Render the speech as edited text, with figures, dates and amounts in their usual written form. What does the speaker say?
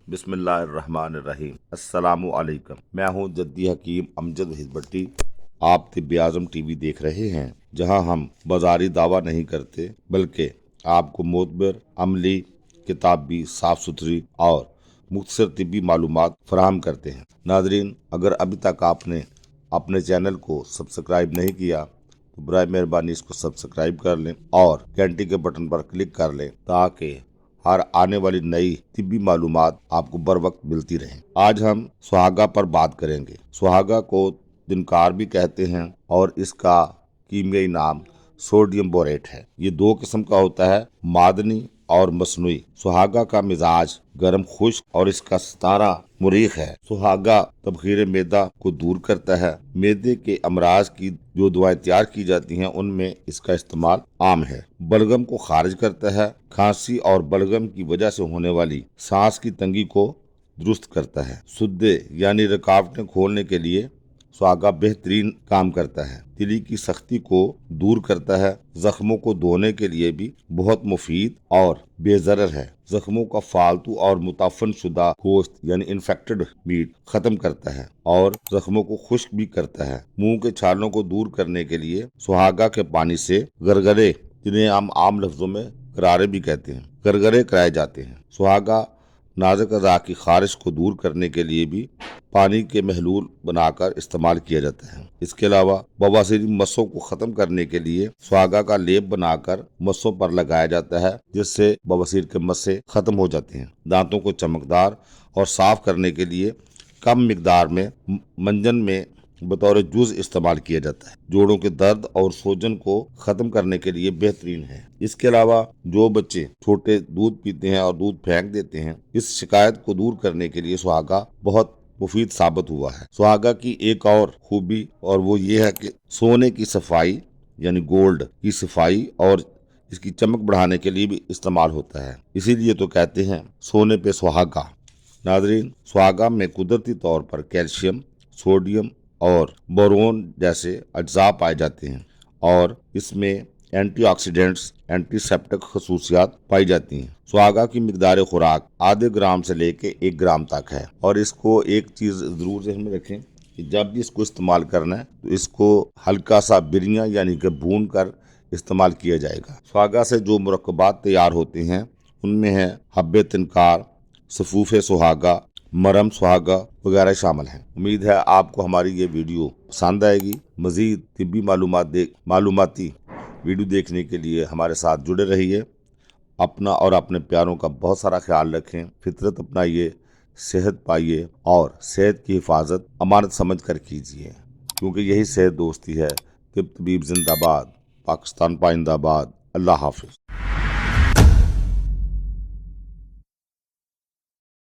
बिस्मिल्लाहिर्रहमानिर्रहीम। अस्सलामु अलैकुम। मैं हूं जद्दी हकीम अमजद हिजबट्टी। आप तिब्बे आज़म टीवी देख रहे हैं, जहां हम बाजारी दावा नहीं करते बल्कि आपको मोतबर, अमली, किताबी, साफ सुथरी और मुख्तसर तिब्बी मालूमात फराहम करते हैं। नाजरीन, अगर अभी तक आपने अपने चैनल को सब्सक्राइब नहीं किया तो बराए मेहरबानी इसको सब्सक्राइब कर लें और घंटी के बटन पर क्लिक कर लें ताकि हर आने वाली नई तिब्बी मालूमात आपको बर वक्त मिलती रहें। आज हम सुहागा पर बात करेंगे। सुहागा को दिनकार भी कहते हैं और इसका कीमियाई नाम सोडियम बोरेट है। ये दो किस्म का होता है, मादनी और मसनूई। सुहागा का मिजाज गर्म खुश्क और इसका सितारा मुरीख है। सुहागा तबखीर मैदा को दूर करता है। मैदे के अमराज की जो दवाएं तैयार की जाती हैं उनमें इसका इस्तेमाल आम है। बलगम को खारिज करता है। खांसी और बलगम की वजह से होने वाली सांस की तंगी को दुरुस्त करता है। सुद्दे यानी रुकावटें खोलने के लिए सुहागा बेहतरीन काम करता है। दिली की सख्ती को दूर करता है। जख्मों को धोने के लिए भी बहुत मुफीद और बेज़रर है। जख्मों का फालतू और मुताफन शुदा गोश्त यानी इन्फेक्टेड मीट खत्म करता है और जख्मों को खुश्क भी करता है। मुंह के छालों को दूर करने के लिए सुहागा के पानी से गरगरे, जिन्हें हम आम लफ्जों में गरारे भी कहते हैं, गरगरे कराए जाते हैं। सुहागा नाज़ुक अज़ा की खारिश को दूर करने के लिए भी पानी के महलूल बनाकर इस्तेमाल किया जाता है। इसके अलावा बवासीरी मस्सों को खत्म करने के लिए सुहागा का लेप बनाकर मस्सों पर लगाया जाता है, जिससे बवासीर के मस्से खत्म हो जाते हैं। दांतों को चमकदार और साफ करने के लिए कम मिकदार में मंजन में बतौर जूस इस्तेमाल किया जाता है। जोड़ों के दर्द और सूजन को खत्म करने के लिए बेहतरीन है। इसके अलावा जो बच्चे छोटे दूध पीते हैं और दूध फेंक देते हैं, इस शिकायत को दूर करने के लिए सुहागा बहुत मुफीद साबित हुआ है। सुहागा की एक और खूबी और वो ये है कि सोने की सफाई यानी गोल्ड की सफाई और इसकी चमक बढ़ाने के लिए भी इस्तेमाल होता है। इसीलिए तो कहते हैं सोने पे सुहागा। नाजरीन, सुहागा में कुदरती तौर पर कैल्शियम, सोडियम और बोरोन जैसे अज्जा पाए जाते हैं और इसमें एंटीऑक्सीडेंट्स, एंटीसेप्टिक खसूसियात पाई जाती हैं। सुहागा की मिकदार खुराक आधे ग्राम से लेके 1 ग्राम तक है और इसको एक चीज जरूर ध्यान में रखें कि जब भी इसको इस्तेमाल करना है तो इसको हल्का सा बिरियां यानी कि भून कर इस्तेमाल किया जाएगा। सुहागा से जो मुरक्कबात तैयार होते हैं उनमें है हब्बे तिनकार, सफूफे सुहागा, मरम सुहागा वगैरह शामिल हैं। उम्मीद है आपको हमारी ये वीडियो पसंद आएगी। मजीद तिब्बी मालूमाती वीडियो देखने के लिए हमारे साथ जुड़े रहिए। अपना और अपने प्यारों का बहुत सारा ख्याल रखें। फितरत अपनाइए, सेहत पाइए और सेहत की हिफाजत अमानत समझ कर कीजिए, क्योंकि यही सेहत दोस्ती है। तिब तबीब जिंदाबाद, पाकिस्तान पाइंदाबाद। अल्लाह हाफिज।